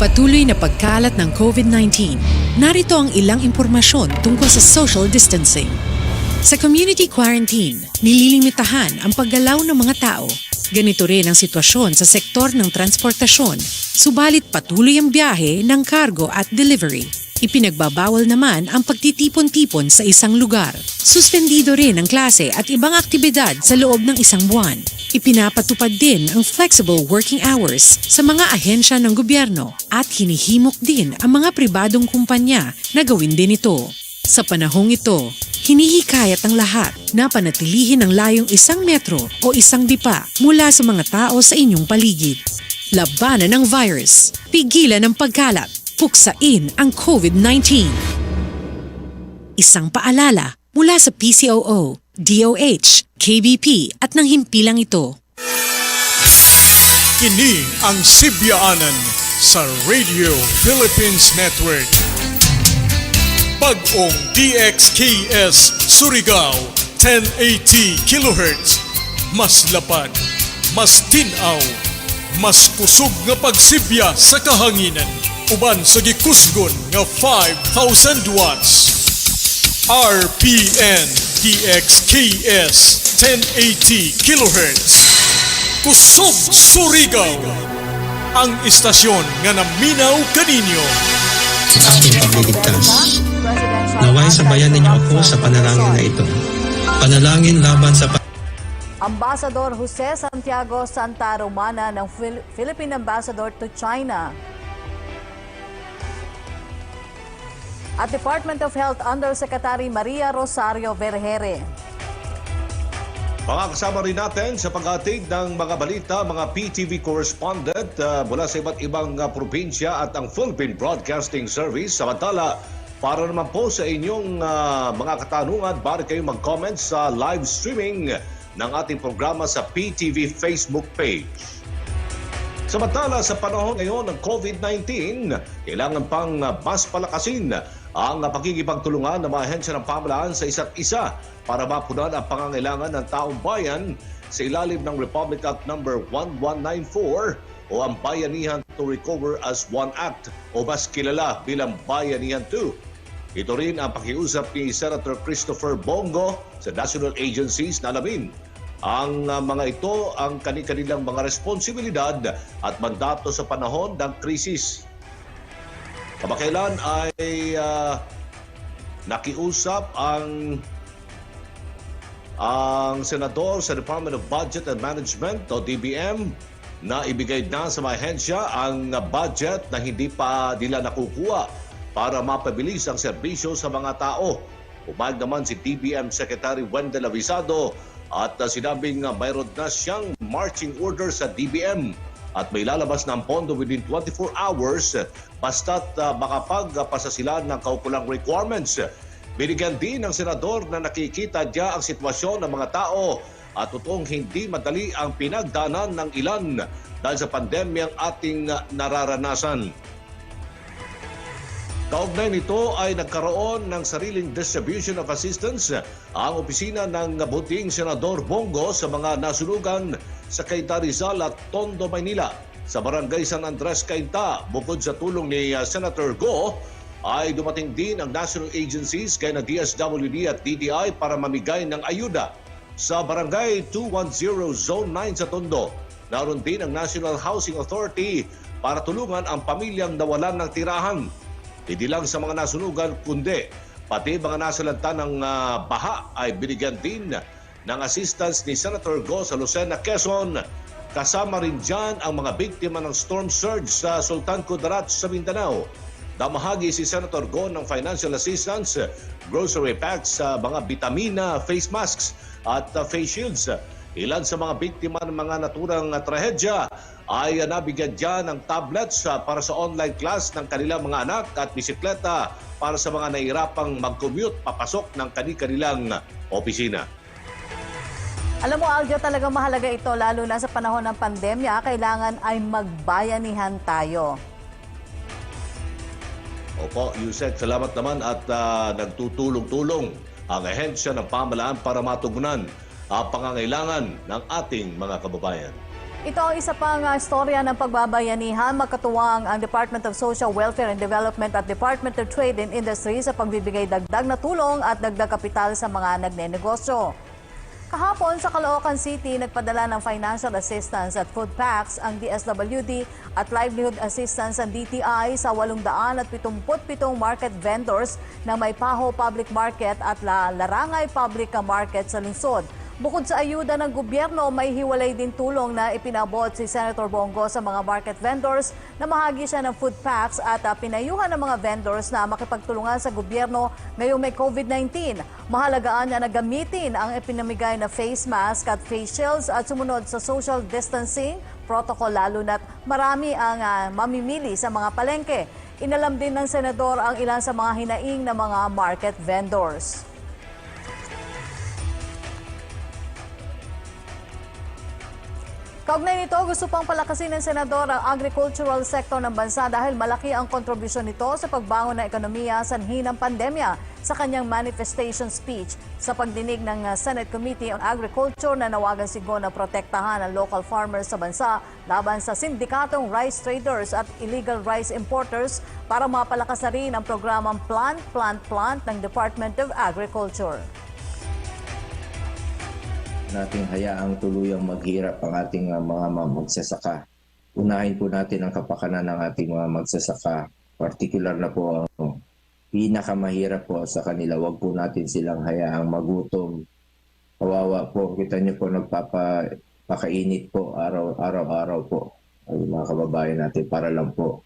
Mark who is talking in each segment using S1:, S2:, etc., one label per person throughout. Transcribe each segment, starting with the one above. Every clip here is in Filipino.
S1: patuloy na pagkalat ng COVID-19, narito ang ilang impormasyon tungkol sa social distancing. Sa community quarantine, nililimitahan ang paggalaw ng mga tao. Ganito rin ang sitwasyon sa sektor ng transportasyon, subalit patuloy ang biyahe ng cargo at delivery. Ipinagbabawal naman ang pagtitipon-tipon sa isang lugar. Suspendido rin ang klase at ibang aktibidad sa loob ng isang buwan. Ipinapatupad din ang flexible working hours sa mga ahensya ng gobyerno at hinihimok din ang mga pribadong kumpanya na gawin din ito. Sa panahong ito, hinihikayat ang lahat na panatilihin ang layong 1 metro o 1 dipa mula sa mga tao sa inyong paligid. Labanan ng virus, pigilan ang pagkalat, puksain ang COVID-19. Isang paalala mula sa PCOO, DOH, KBP at ng himpilang ito.
S2: Kini ang Sibyaanan sa Radio Philippines Network. Bagong DXKS Surigao 1080 kHz. Mas lapad, mas tinaw, mas kusog nga pagsibya sa kahanginan. Uban sa gikusgon nga 5,000 watts. RPN DXKS 1080 kHz. Kusog Surigao, ang istasyon nga naminaw kaninyo.
S3: Aking pagliligtas. Naway sabayan ninyo ako sa panalangin na ito. Panalangin laban sa
S4: Ambassador Jose Santiago Santa Romana ng Philippine Ambassador to China. At Department of Health Undersecretary Maria Rosario Vergere.
S5: Mga kasama rin natin sa paghatid ng mga balita, mga PTV correspondent mula sa iba't ibang probinsya at ang Philippine Broadcasting Service. Samantala, para naman po sa inyong mga katanungan, bari kayo mag-comment sa live streaming ng ating programa sa PTV Facebook page. Samantala, sa panahon ngayon ng COVID-19, kailangan pang mas palakasin ang pagkikipagtulungan ng mga ahensya ng pamahalaan sa isa't isa para mapunan ang pangangailangan ng taong bayan sa ilalim ng Republic Act No. 1194 o ang Bayanihan to Recover as One Act o mas kilala bilang Bayanihan 2. Ito rin ang pakiusap ni Senator Christopher Bongo sa national agencies na alamin ang mga ito ang kanilang mga responsibilidad at mandato sa panahon ng krisis. Kamakailan ay nakiusap ang senador sa Department of Budget and Management o DBM na ibigay na sa mga ahensya ang budget na hindi pa nila nakukuha para mapabilis ang serbisyo sa mga tao. Pumayag naman si DBM Secretary Wendell Avisado at sinabing mayroon na siyang marching order sa DBM at may lalabas ng pondo within 24 hours basta't makapagpasa sila ng kaukulang requirements. Binigyan din ng senador na nakikita niya ang sitwasyon ng mga tao at totoong hindi madali ang pinagdaanan ng ilan dahil sa pandemyang ating nararanasan. Kaugnay nito ay nagkaroon ng sariling distribution of assistance ang opisina ng buting Senador Bongo sa mga nasunugan sa Cainta Rizal at Tondo, Maynila. Sa Barangay San Andres, Cainta, bukod sa tulong ni Senator Go, ay dumating din ang national agencies kay na DSWD at DTI para mamigay ng ayuda. Sa Barangay 210 Zone 9 sa Tondo, naroon din ang National Housing Authority para tulungan ang pamilyang nawalan ng tirahan. Hindi lang sa mga nasunugan kundi pati mga nasalanta ng baha ay binigyan din ng assistance ni Senator Go sa Lucena, Quezon. Kasama rin dyan ang mga biktima ng storm surge sa Sultan Kudarat sa Mindanao. Damahagi si Senator Go ng financial assistance, grocery packs, mga vitamina, face masks at face shields. Ilan sa mga biktima ng mga naturang trahedya ay nabigyan dyan ng tablets para sa online class ng kanilang mga anak at bisikleta para sa mga nahihirapang mag-commute papasok ng kanilang opisina.
S4: Alam mo, Aljo, talagang mahalaga ito lalo na sa panahon ng pandemya. Kailangan ay magbayanihan tayo.
S5: Opo, Usec, salamat naman at nagtutulong-tulong ang ahensya ng pamahalaan para matugunan ang pangangailangan ng ating mga kababayan.
S4: Ito ang isa pang istorya ng pagbabayanihan. Magkatuwang ang Department of Social Welfare and Development at Department of Trade and Industry sa pagbibigay dagdag na tulong at dagdag kapital sa mga nagnenegosyo. Kahapon sa Caloocan City, nagpadala ng financial assistance at food packs ang DSWD at livelihood assistance ang DTI sa 877 market vendors na may Paho Public Market at Larangay Public Market sa lungsod. Bukod sa ayuda ng gobyerno, may hiwalay din tulong na ipinabot si Senator Bongo sa mga market vendors na mahagi siya ng food packs at pinayuhan ng mga vendors na makipagtulungan sa gobyerno ngayong may COVID-19. Mahalagaan niya na gamitin ang ipinamigay na face mask at face shields at sumunod sa social distancing protocol, lalo na't marami ang mamimili sa mga palengke. Inalam din ng senador ang ilan sa mga hinaing na mga market vendors. Kaugnay nito, gusto pang palakasin ng senador ang agricultural sector ng bansa dahil malaki ang kontribusyon nito sa pagbangon ng ekonomiya sanhi ng pandemya. Sa kanyang manifestation speech sa pagdinig ng Senate Committee on Agriculture na nawagan si Go na protektahan ang local farmers sa bansa laban sa sindikatong rice traders at illegal rice importers para mapalakas na rin ang programang Plant ng Department of Agriculture.
S6: Nating hayaang tuluyang maghirap ang ating mga magsasaka. Unahin po natin ang kapakanan ng ating mga magsasaka. Particular na po ang pinakamahirap po sa kanila. Huwag po natin silang hayaang magutom. Kawawa po. Kita niyo po nagpapakainit po araw-araw po. Ang mga kababayan natin para lang po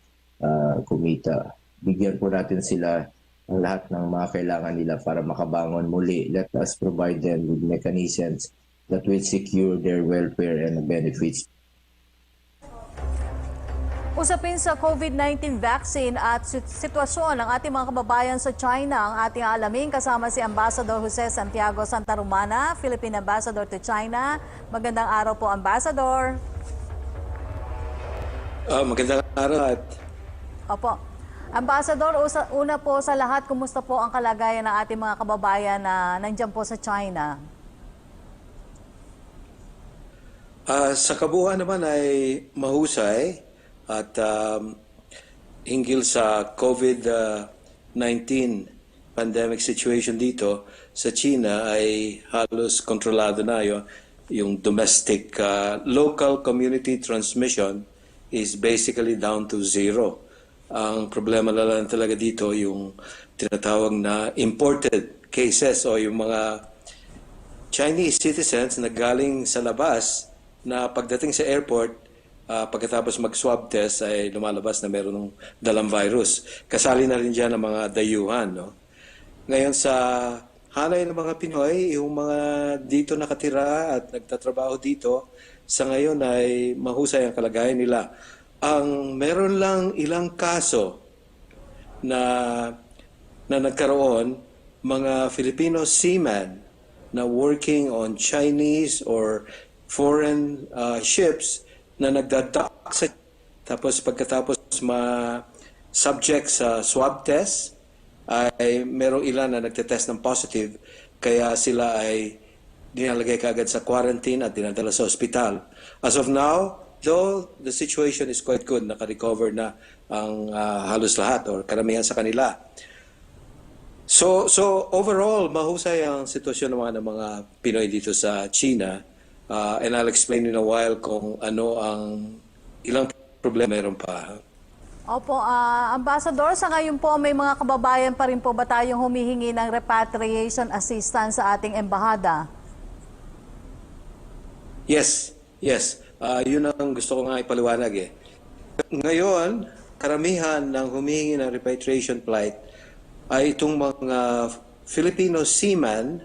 S6: kumita. Bigyan po natin sila ang lahat ng mga kailangan nila para makabangon muli. Let us provide them with mechanisms that will secure their welfare and benefits.
S4: Usapin sa COVID-19 vaccine at sitwasyon ng ating mga kababayan sa China ang ating alamin kasama si Ambassador Jose Santiago Santa Romana, Philippine Ambassador to China. Magandang araw po, Ambassador.
S3: Magandang araw at
S4: Opo. Ambassador, una po sa lahat, kumusta po ang kalagayan ng ating mga kababayan na nandyan po sa China?
S3: sa kabuuan naman ay mahusay at hinggil sa COVID-19 pandemic situation dito sa China ay halos kontrolado na yung domestic local community transmission is basically down to zero. Ang problema lang talaga dito yung tinatawag na imported cases o yung mga Chinese citizens na galing sa labas na pagdating sa airport, pagkatapos mag-swab test ay lumalabas na meron ng dalang virus. Kasali na rin dyan ang mga dayuhan. No? Ngayon sa hanay ng mga Pinoy, yung mga dito nakatira at nagtatrabaho dito, sa ngayon ay mahusay ang kalagayan nila. Ang meron lang ilang kaso na nagkaroon, mga Filipino seamen na working on Chinese or foreign ships na nagdadock sa tapos pagkatapos ma-subject sa swab test ay merong ilan na nagtetest ng positive kaya sila ay dinalagay kaagad sa quarantine at dinadala sa ospital. As of now, though the situation is quite good, naka-recover na ang halos lahat or karamihan sa kanila. So overall, mahusay ang sitwasyon naman ng mga Pinoy dito sa China. And I'll explain in a while kung ano ang ilang problema meron pa.
S4: Opo, Ambassador, sa ngayon po may mga kababayan pa rin po ba tayong humihingi ng repatriation assistance sa ating embahada?
S3: Yes. Yun ang gusto ko nga ipaliwanag eh. Ngayon, karamihan ng humihingi ng repatriation flight ay itong mga Filipino seamen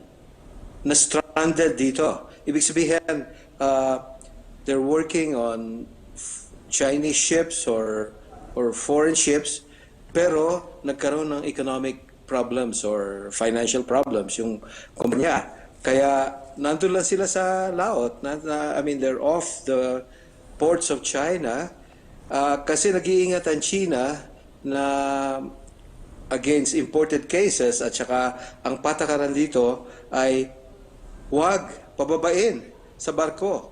S3: na stranded dito. Ibig sabihin, they're working on Chinese ships or foreign ships, pero nagkaroon ng economic problems or financial problems yung kumpanya. Kaya nandun lang sila sa laot. I mean, they're off the ports of China kasi nag-iingat ang China na against imported cases at saka ang patakaran dito ay huwag pababain sa barko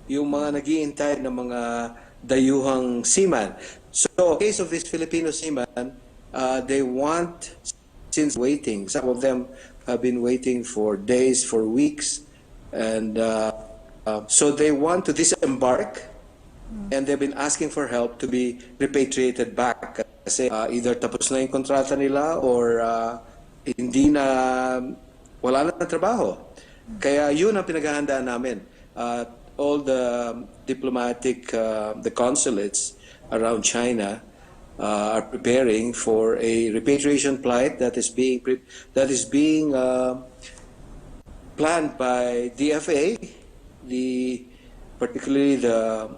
S3: yung mga naghihintay ng mga dayuhang seaman. So, in case of this Filipino seaman, they want, since waiting, some of them have been waiting for days, for weeks, and so they want to disembark, and they've been asking for help to be repatriated back. Kasi either tapos na yung kontrata nila or hindi na, wala na trabaho. Kaya yun ang pinaghahandaan namin. All the diplomatic, the consulates around China are preparing for a repatriation flight that is being planned by DFA, particularly the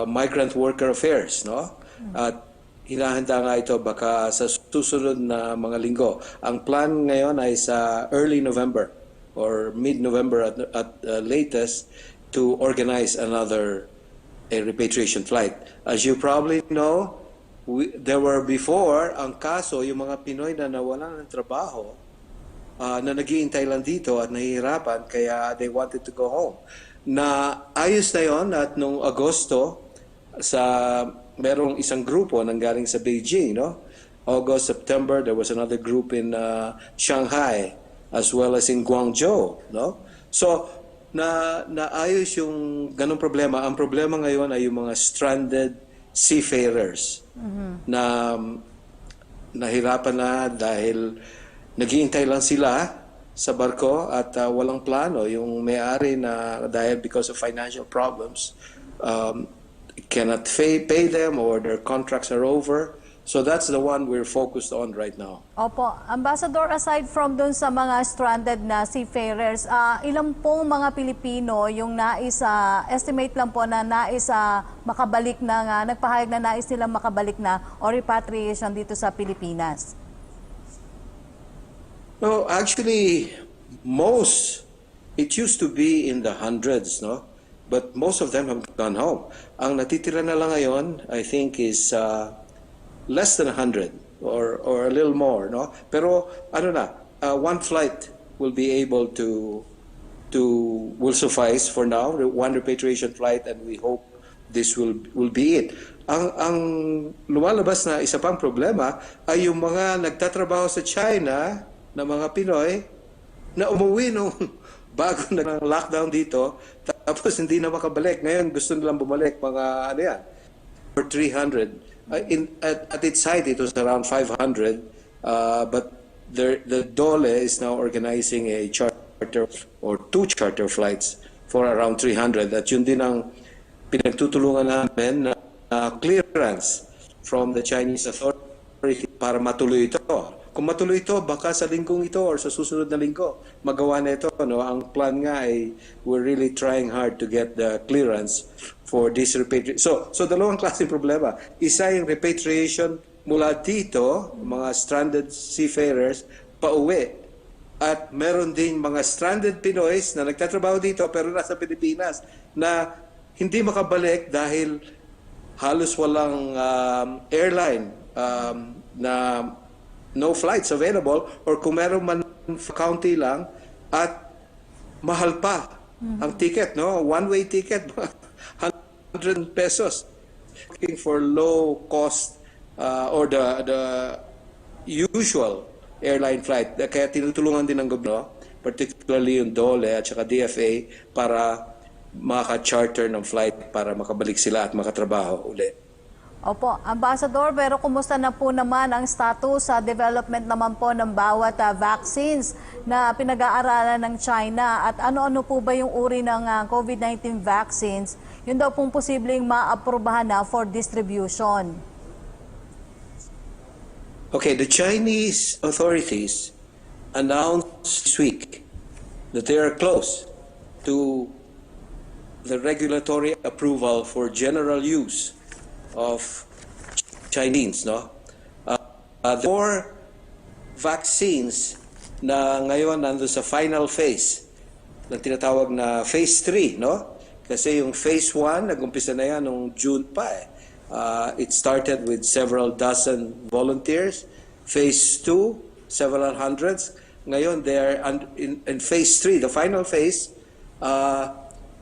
S3: Migrant Worker Affairs, no? At hinahanda nga ito baka sa susunod na mga linggo. Ang plan ngayon ay sa early November or mid-November at latest to organize another repatriation flight. As you probably know, there were before, ang kaso, yung mga Pinoy na nawalan ng trabaho, na naghihintay lang dito at nahihirapan, kaya they wanted to go home. Na ayos na yon at nung Agosto, merong isang grupo nanggaling sa Beijing, no? August, September, there was another group in Shanghai, as well as in Guangzhou, no? So, naayos yung ganong problema. Ang problema ngayon ay yung mga stranded seafarers na nahirapan na dahil naghihintay lang sila sa barko at walang plano. Yung may-ari na dahil because of financial problems, cannot pay them or their contracts are over. So that's the one we're focused on right now.
S4: Opo. Ambassador, aside from dun sa mga stranded na seafarers, ilan pong mga Pilipino yung estimate lang po na makabalik na nagpahayag na nais nilang makabalik na o repatriation dito sa Pilipinas?
S3: No, actually, it used to be in the hundreds, no? But most of them have gone home. Ang natitira na lang ngayon, I think, is less than 100 or a little more, no? Pero one flight will be able will suffice for now, one repatriation flight, and we hope this will be it. Ang lumalabas na isa pang problema ay yung mga nagtatrabaho sa China na mga Pinoy na umuwi nung bago na lockdown dito, tapos hindi na makabalik. Ngayon gusto nilang bumalik, mga for 300. At its height, it was around 500, but the DOLE is now organizing a charter or 2 charter flights for around 300. At yun din ang pinagtutulungan namin na clearance from the Chinese authority para matuloy ito. Kung matuloy ito, baka sa linggong ito or sa susunod na linggo, magawa na ito. No? Ang plan nga ay we're really trying hard to get the clearance for this repatriation. So dalawang klaseng problema. Isa yung repatriation mula dito, mga stranded seafarers, pauwi. At meron din mga stranded Pinoys na nagtatrabaho dito pero nasa Pilipinas na hindi makabalik dahil halos walang airline na no flights available, or kung meron man county lang at mahal pa ang ticket, no? One-way ticket, 100 pesos. Looking for low cost or the usual airline flight. Kaya tinutulungan din ng gobyerno, particularly yung DOLE at saka DFA, para maka-charter ng flight para makabalik sila at makatrabaho ulit.
S4: Opo, Ambassador, pero kumusta na po naman ang status sa development naman po ng bawat vaccines na pinag-aaralan ng China, at ano-ano po ba yung uri ng COVID-19 vaccines yun daw pong posibleng maaprubahan na for distribution?
S3: Okay, the Chinese authorities announced this week that they are close to the regulatory approval for general use of Chinese, no? The 4 vaccines na ngayon nandun sa final phase na tinatawag na phase 3, no? Kasi yung phase 1 nag-umpisa na yan noong June pa eh. It started with several dozen volunteers. Phase 2, several hundreds. Ngayon they are in phase 3, the final phase.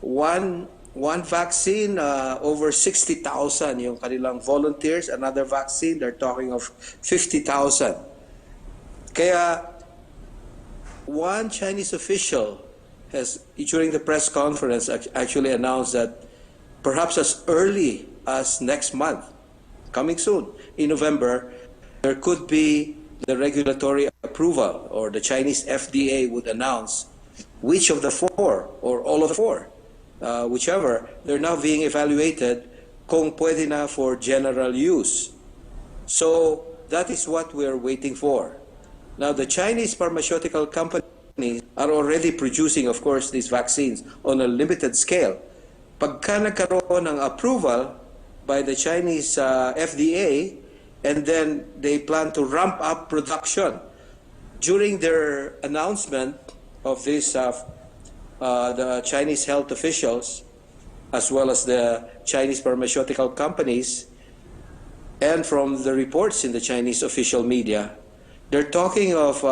S3: one vaccine, over 60,000 yung kanilang volunteers. Another vaccine, they're talking of 50,000. Kaya one Chinese official has, during the press conference, actually announced that perhaps as early as next month, coming soon, in November, there could be the regulatory approval, or the Chinese FDA would announce which of the four, or all of the four, whichever, they're now being evaluated kung pwede na for general use. So that is what we're waiting for. Now, the Chinese pharmaceutical companies are already producing, of course, these vaccines on a limited scale. Pagka nagkaroon ng approval by the Chinese FDA, and then they plan to ramp up production. During their announcement of this, the Chinese health officials, as well as the Chinese pharmaceutical companies, and from the reports in the Chinese official media, they're talking of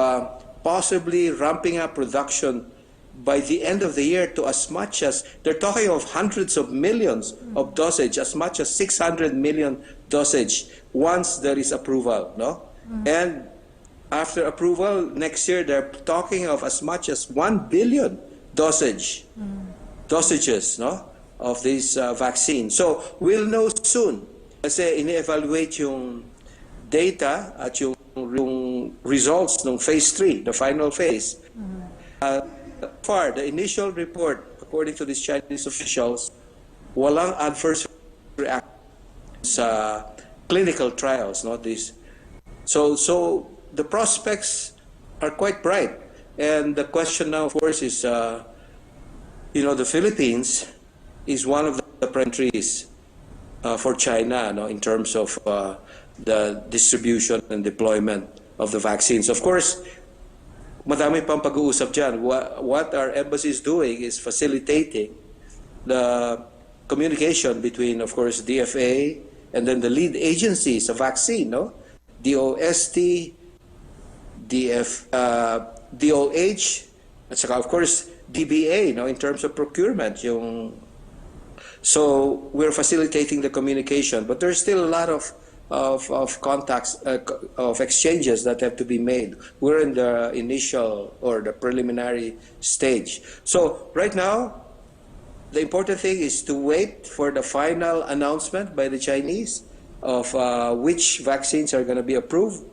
S3: possibly ramping up production by the end of the year to as much as, they're talking of hundreds of millions of dosage, as much as 600 million dosage once there is approval, no? And after approval next year, they're talking of as much as 1 billion dosages, no, of this vaccine. So we'll know soon. Kasi ini-evaluate yung data at yung results ng phase 3, the final phase. Far, the initial report, according to these Chinese officials, walang adverse reaction sa clinical trials, not this. So the prospects are quite bright. And the question now, of course, is, the Philippines is one of the countries for China, no, in terms of the distribution and deployment of the vaccines. Of course, madami pang pag-uusap dyan. What our embassy is doing is facilitating the communication between, of course, DFA and then the lead agencies of vaccine, no? DOST, DOH, at saka, of course, DBA, no, in terms of procurement. So we're facilitating the communication, but there's still a lot of contacts, of exchanges that have to be made. We're in the initial or the preliminary stage. So right now, the important thing is to wait for the final announcement by the Chinese of which vaccines are going to be approved.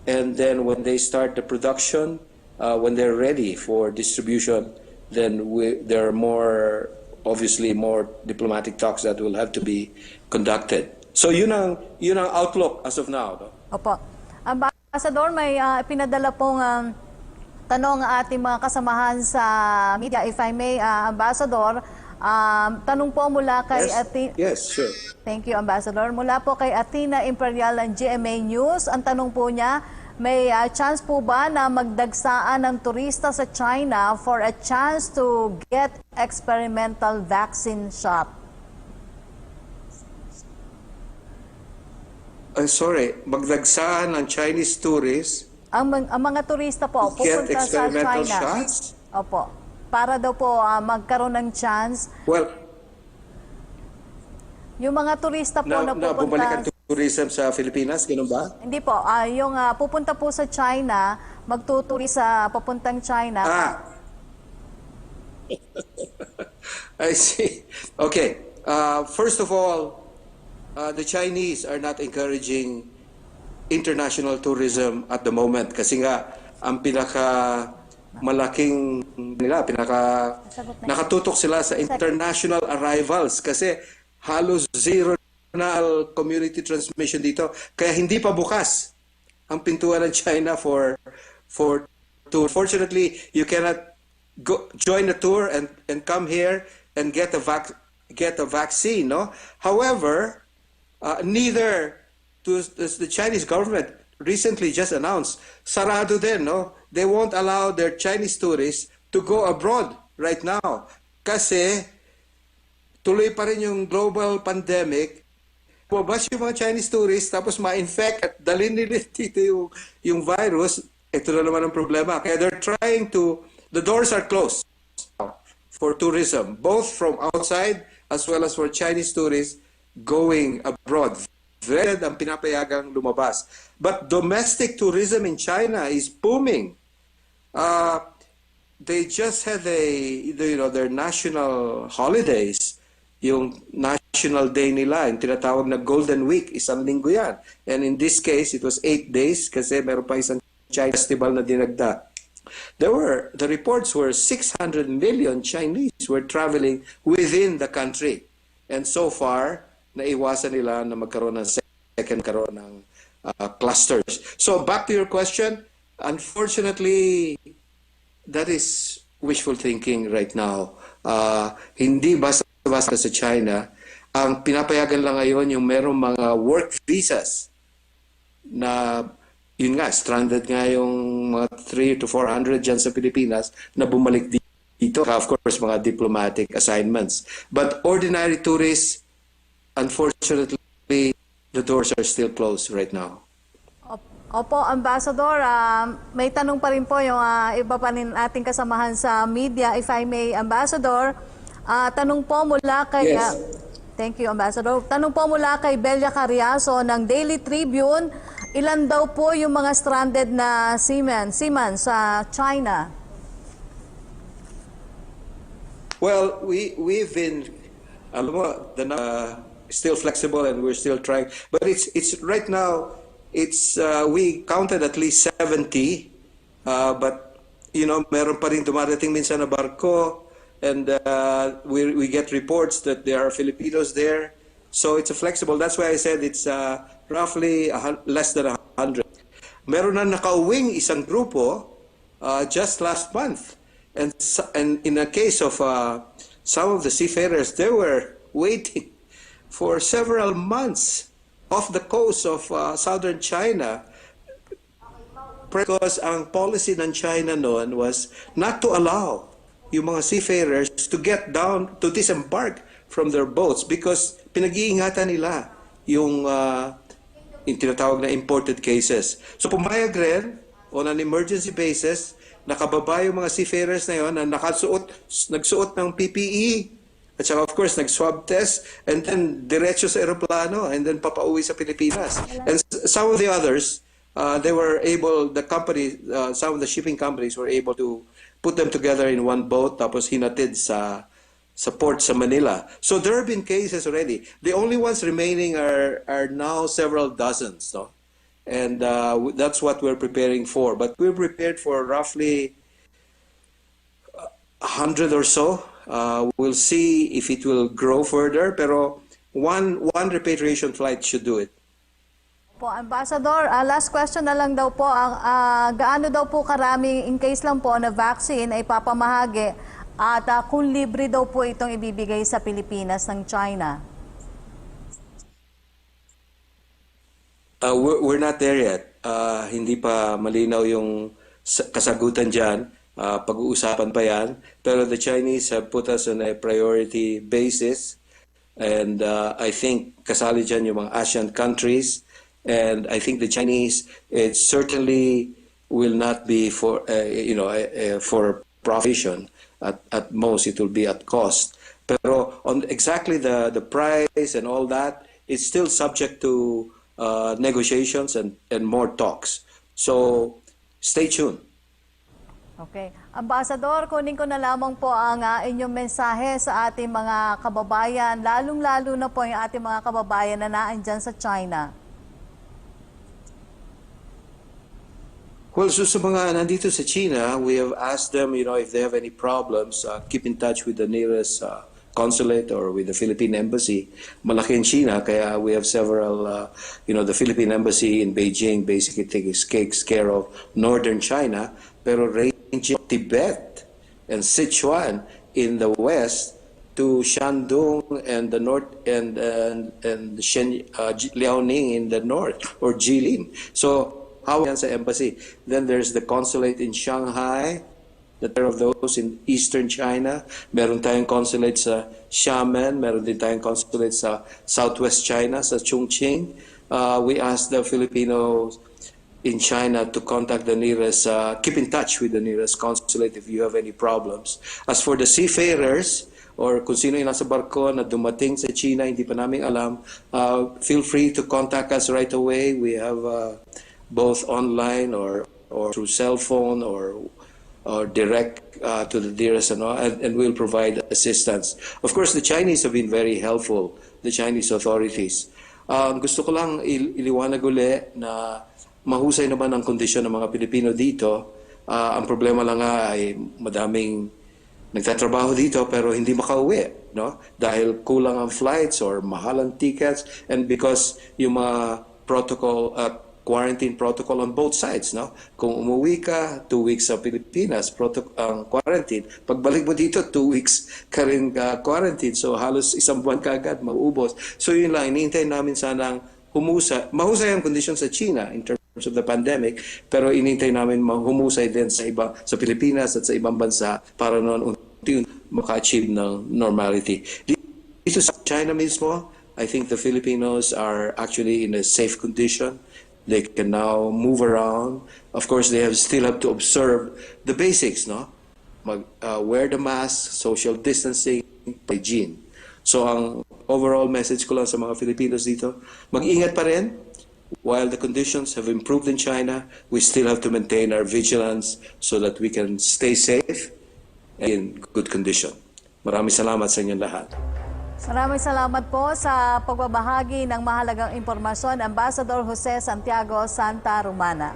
S3: And then when they start the production, when they're ready for distribution, then there are obviously more diplomatic talks that will have to be conducted. So yun ang outlook as of now. No?
S4: Opo. Ambassador, may pinadala pong tanong ating mga kasamahan sa media, if I may, Ambassador. Tanong po mula kay
S3: Yes, sure.
S4: Thank you, Ambassador. Mula po kay Athena Imperial ng GMA News. Ang tanong po niya, may chance po ba na magdagsaan ng turista sa China for a chance to get experimental vaccine shot?
S3: Sorry, magdagsaan ng Chinese tourists
S4: Ang mga turista po
S3: get
S4: pupunta sa
S3: experimental
S4: China.
S3: shots?
S4: Opo. Para daw po magkaroon ng chance.
S3: Well,
S4: Yung mga turista po na pupunta...
S3: bumalik ang tourism sa Pilipinas, ganun ba?
S4: Hindi po. Yung pupunta po sa China, magtuturi sa papuntang China.
S3: I see. Okay. First of all, the Chinese are not encouraging international tourism at the moment kasi nga ang malaking nila, nakatutok sila sa international arrivals kasi halos zero na community transmission dito. Kaya hindi pa bukas ang pintuan ng China for tour. Fortunately, you cannot join the tour and come here and get a vaccine, no? However, neither the Chinese government recently just announced sarado din, no? They won't allow their Chinese tourists to go abroad right now kasi tuloy pa rin yung global pandemic. Bumabas yung mga Chinese tourists tapos ma-infect at dalhin nila dito yung virus. Ito na naman ang problema. Kaya they're trying to, the doors are closed for tourism, both from outside as well as for Chinese tourists going abroad. Very ang pinapayagang lumabas. But domestic tourism in China is booming. They just had their national holidays, yung national day nila, yung tinatawag na Golden Week, isang linggo yan. And in this case, it was 8 days kasi meron pa isang China festival na dinagda. The reports were 600 million Chinese were traveling within the country. And so far, naiwasan nila na magkaroon ng karoon ng clusters. So back to your question, unfortunately, that is wishful thinking right now. Hindi basta sa China. Ang pinapayagan lang ngayon yung merong mga work visas na yun nga, stranded nga yung mga 300 to 400 dyan sa Pilipinas na bumalik dito. Of course, mga diplomatic assignments. But ordinary tourists, unfortunately, the doors are still closed right now.
S4: Opo, Ambassador, may tanong pa rin po yung iba pa rin ating kasamahan sa media, if I may, Ambassador. Tanong po mula kay...
S3: Yes.
S4: Thank you, Ambassador. Tanong po mula kay Belia Carriazo ng Daily Tribune, ilan daw po yung mga stranded na seamen sa China?
S3: Well, we've been, alam mo, still flexible and we're still trying. But it's right now, we counted at least 70, but meron pa rin dumarating minsan na barko, and we get reports that there are Filipinos there. So it's flexible. That's why I said it's roughly less than 100. Meron na nakauwing isang grupo just last month. And in the case of some of the seafarers, they were waiting for several months off the coast of southern China because ang policy ng China noon was not to allow yung mga seafarers to get down, to disembark from their boats because pinag-iingatan nila yung tinatawag na imported cases. So pumayag rin on an emergency basis, nakababa yung mga seafarers na yun na nagsuot ng PPE at saka of course nag-swab test and then diretso sa aeroplano and then papauwi sa Pilipinas. And some of the others, some of the shipping companies were able to put them together in one boat tapos hinatid sa port sa Manila. So there have been cases already. The only ones remaining are now several dozens, no? And that's what we're preparing for. But we're prepared for roughly 100 or so. We'll see if it will grow further. Pero one repatriation flight should do it.
S4: Po, Ambassador, last question na lang daw po. Gaano daw po karami, in case lang po, na vaccine ay papamahagi at kung libre daw po itong ibibigay sa Pilipinas ng China?
S3: We're not there yet. Hindi pa malinaw yung kasagutan dyan. Pag-uusapan pa yan. Pero the Chinese have put us on a priority basis. And I think kasali dyan yung mga ASEAN countries. And I think the Chinese, it certainly will not be for for profit. At most, it will be at cost. Pero on exactly the price and all that, it's still subject to negotiations and more talks. So stay tuned.
S4: Okay. Ambassador, kunin ko na lamang po ang inyong mensahe sa ating mga kababayan, lalong-lalo na po yung ating mga kababayan na naandyan sa China.
S3: Well, so sa mga nandito sa China, we have asked them, if they have any problems, keep in touch with the nearest consulate or with the Philippine Embassy. Malaki in China, kaya we have several, the Philippine Embassy in Beijing basically takes care of northern China, pero ranging Tibet and Sichuan in the west to Shandong and the north and Liaoning in the north, or Jilin. So, how yan sa embassy? Then there's the consulate in Shanghai, the pair of those in eastern China. Meron tayong consulate sa Xiamen, meron din tayong consulate sa southwest China, sa Chongqing. We asked the Filipino in China to contact the nearest, keep in touch with the nearest consulate if you have any problems. As for the seafarers, or kung sino yung nasa barko na dumating sa China, hindi pa namin alam, feel free to contact us right away. We have both online or through cell phone or direct to the nearest, and we'll provide assistance. Of course, the Chinese have been very helpful, the Chinese authorities. Gusto ko lang iliwanag uli na mahusay naman ang kondisyon ng mga Pilipino dito. Ang problema lang nga ay madaming nagtatrabaho dito pero hindi makauwi, no? Dahil kulang ang flights or mahal ang tickets, and because yung mga protocol, quarantine protocol on both sides, no? Kung umuwi ka, 2 weeks sa Pilipinas, quarantine. Pagbalik mo dito, 2 weeks ka rin quarantine. So halos isang buwan ka agad, maubos. So yun lang, iniintay namin sanang mahusay ang kondisyon sa China in terms of the pandemic, pero inintay namin humusay din sa Pilipinas at sa ibang bansa para noon unti-unti maka-achieve ng normality. Dito sa China mismo, I think the Filipinos are actually in a safe condition. They can now move around. Of course, they still have to observe the basics, no? Wear the mask, social distancing, hygiene. So ang overall message ko lang sa mga Filipinos dito, mag-ingat pa rin. While the conditions have improved in China, we still have to maintain our vigilance so that we can stay safe and in good condition. Maraming salamat sa inyong lahat.
S4: Maraming salamat po sa pagbabahagi ng mahalagang impormasyon, Ambassador Jose Santiago Santa Romana.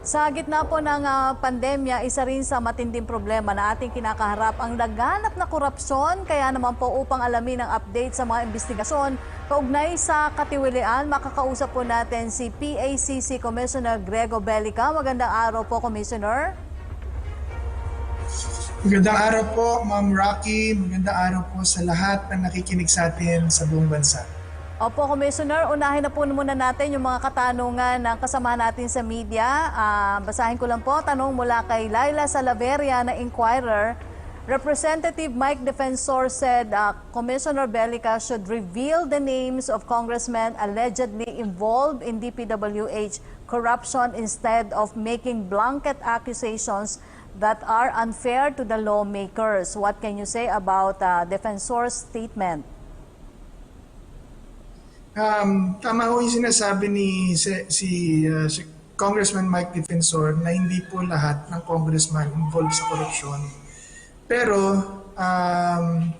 S4: Sa gitna po ng pandemya, isa rin sa matinding problema na ating kinakaharap ang laganap na korupsyon. Kaya naman po upang alamin ang update sa mga investigasyon kaugnay sa katiwalian, makakausap po natin si PACC Commissioner Grego Bellica. Magandang araw po, Commissioner.
S7: Magandang araw po, Ma'am Rocky. Magandang araw po sa lahat na nakikinig sa atin sa buong bansa.
S4: Opo, Commissioner, unahin na po muna natin yung mga katanungan ng kasamahan natin sa media. Basahin ko lang po, tanong mula kay Laila Salaveria na Inquirer. Representative Mike Defensor said Commissioner Bellica should reveal the names of congressmen allegedly involved in DPWH corruption instead of making blanket accusations that are unfair to the lawmakers. What can you say about Defensor's statement?
S7: Tama ho yung sinasabi ni si Congressman Mike Defensor na hindi po lahat ng congressman involved sa korupsyon. Pero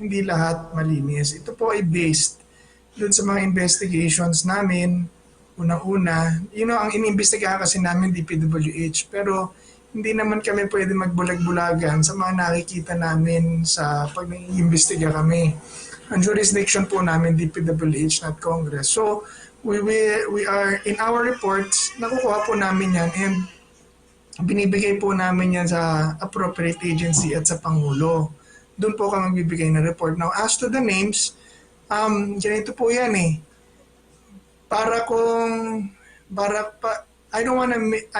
S7: hindi lahat malinis. Ito po ay based doon sa mga investigations namin. Unang-una, ang inimbestigahan kasi namin DPWH, pero hindi naman kami pwede magbulag-bulagan sa mga nakikita namin sa pag nag-iimbestiga kami. Ang jurisdiction po namin, DPWH, not Congress. So, we are, in our reports, nakukuha po namin yan and binibigay po namin yan sa appropriate agency at sa Pangulo. Doon po kami magbibigay ng report. Now, as to the names, ganito po yan eh. I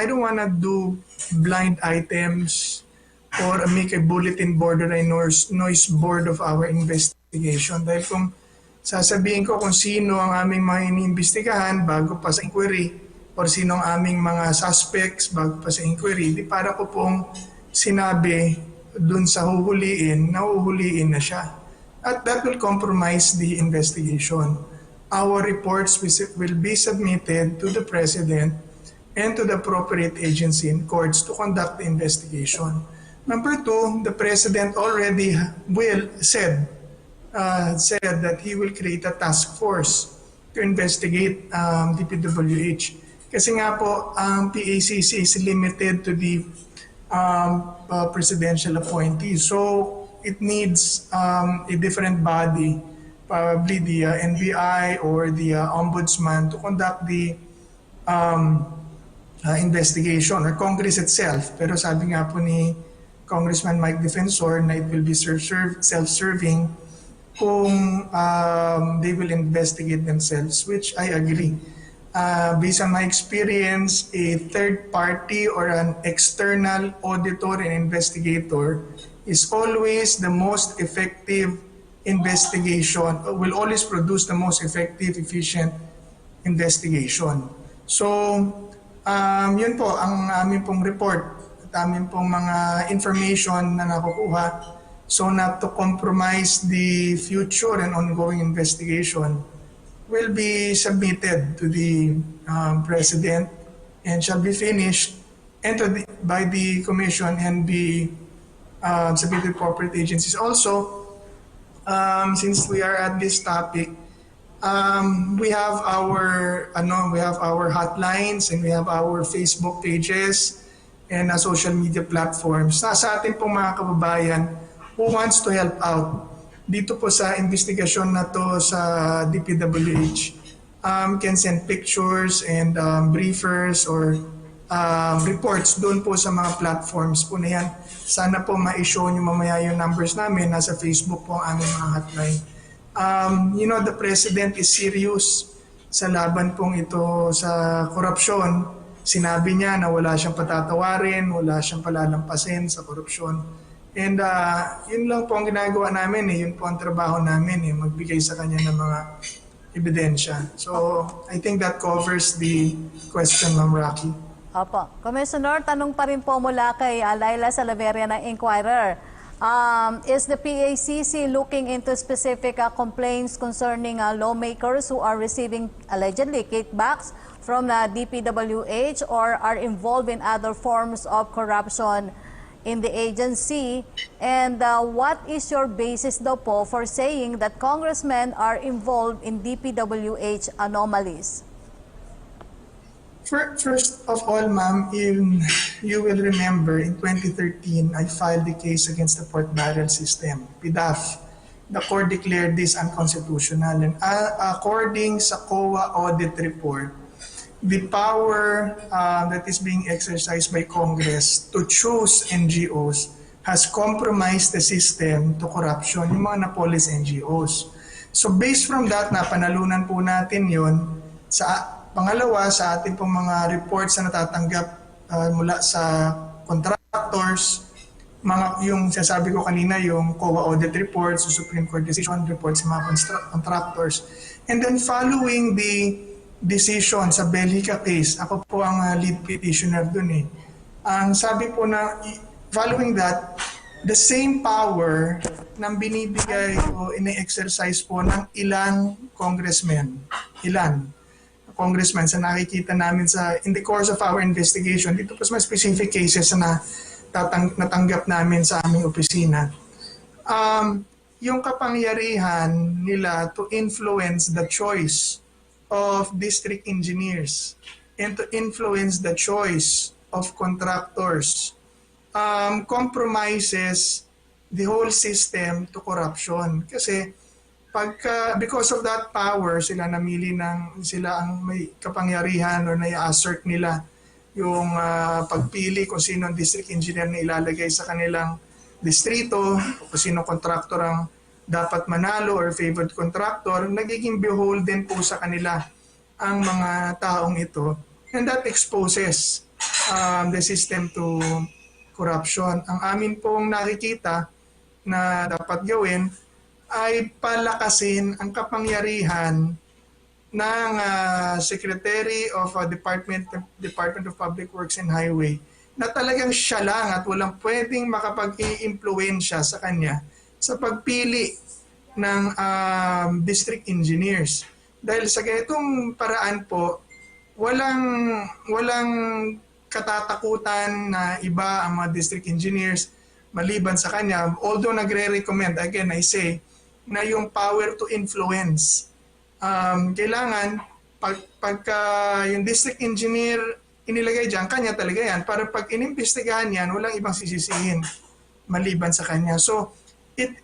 S7: don't wanna do blind items or make a bulletin board or a noise board of our investigation. Dahil kung sasabihin ko kung sino ang aming mga iniimbestigahan bago pa sa inquiry or sino ang aming mga suspects bago pa sa inquiry, di para ko pong sinabi dun sa huhuliin na siya. At that will compromise the investigation. Our reports will be submitted to the President and to the appropriate agency and courts to conduct the investigation. Number two, the President already said that he will create a task force to investigate DPWH. Kasi nga po, ang PACC is limited to the presidential appointee. So it needs a different body, probably the NBI or the Ombudsman to conduct the investigation or Congress itself. Pero sabi nga po ni Congressman Mike Defensor na it will be self-serving kung they will investigate themselves, which I agree. Based on my experience, a third party or an external auditor and investigator is always the most effective investigation, will always produce the most effective, efficient investigation. So, yun po ang aming pong report at aming pong mga information na nakukuha, so not to compromise the future and ongoing investigation, will be submitted to the President and shall be finished and by the Commission and be submitted to corporate agencies. Also, since we are at this topic, we have our hotlines and we have our Facebook pages and social media platforms. Sa atin pong mga kababayan who wants to help out dito po sa investigasyon na to sa DPWH, can send pictures and briefers or reports doon po sa mga platforms po na yan. Sana po ma-show nyo mamaya yung numbers namin. Nasa Facebook po ang aming mga hotline. The President is serious sa laban pong ito sa korupsyon. Sinabi niya na wala siyang patatawarin, wala siyang palalampasin sa korupsyon. And yun lang po ang ginagawa namin. Yun po ang trabaho namin, magbigay sa kanya ng mga ebidensya. So I think that covers the question, Ma'am Rocky.
S4: Opo. Commissioner, tanong pa rin po mula kay Laila Salaveria ng Inquirer. Is the PACC looking into specific complaints concerning lawmakers who are receiving allegedly kickbacks from the DPWH or are involved in other forms of corruption in the agency? And what is your basis daw po for saying that congressmen are involved in DPWH anomalies?
S7: First of all, ma'am, you will remember in 2013, I filed the case against the pork barrel system, PDAF. The court declared this unconstitutional. And according sa COA audit report, the power that is being exercised by Congress to choose NGOs has compromised the system to corruption, yung mga na-police NGOs. So based from that, napanalunan po natin yun. Pangalawa, sa ating pong mga reports na natatanggap mula sa contractors, yung sasabi ko kanina, yung COA audit reports, Supreme Court decision reports sa mga contractors. And then following the decision sa Belgica case, ako po ang lead petitioner dun Ang sabi po na, following that, the same power na binibigay o ine-exercise po ng ilang congressmen, sa nakikita namin in the course of our investigation. Dito po sa mga specific cases na natanggap namin sa aming opisina. Yung kapangyarihan nila to influence the choice of district engineers and to influence the choice of contractors compromises the whole system to corruption. Kasi because of that power, sila ang may kapangyarihan o nai-assert nila yung pagpili kung sino ang district engineer na ilalagay sa kanilang distrito, kung sino contractor ang dapat manalo or favored contractor, nagiging beholden po sa kanila ang mga taong ito. And that exposes the system to corruption. Ang amin pong nakikita na dapat gawin ay palakasin ang kapangyarihan ng Secretary of Department of Public Works and Highway na talagang siya lang at walang pwedeng makapag-i-impluwensya sa kanya sa pagpili ng district engineers. Dahil sa ganitong paraan po, walang katatakutan na iba ang mga district engineers maliban sa kanya. Although nagre-recommend, again I say, na yung power to influence. Kailangan, pagka yung district engineer inilagay dyan, kanya talaga yan. Para pag inimbestigahan yan, walang ibang sisisihin maliban sa kanya. So,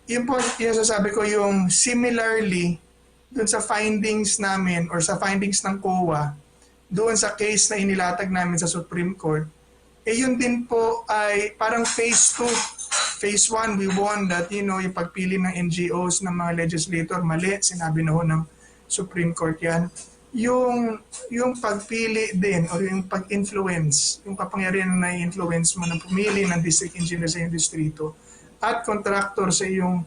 S7: yun po yung sasabi ko, yung similarly, dun sa findings namin or sa findings ng COA, doon sa case na inilatag namin sa Supreme Court, yun din po ay parang phase 2. Phase 1, we won that, yung pagpili ng NGOs ng mga legislator, mali, sinabi na ho ng Supreme Court yan. Yung pagpili din, o yung pag-influence, yung kapangyarihan na i-influence mo ng pumili ng district engineer sa iyong distrito at contractor sa iyong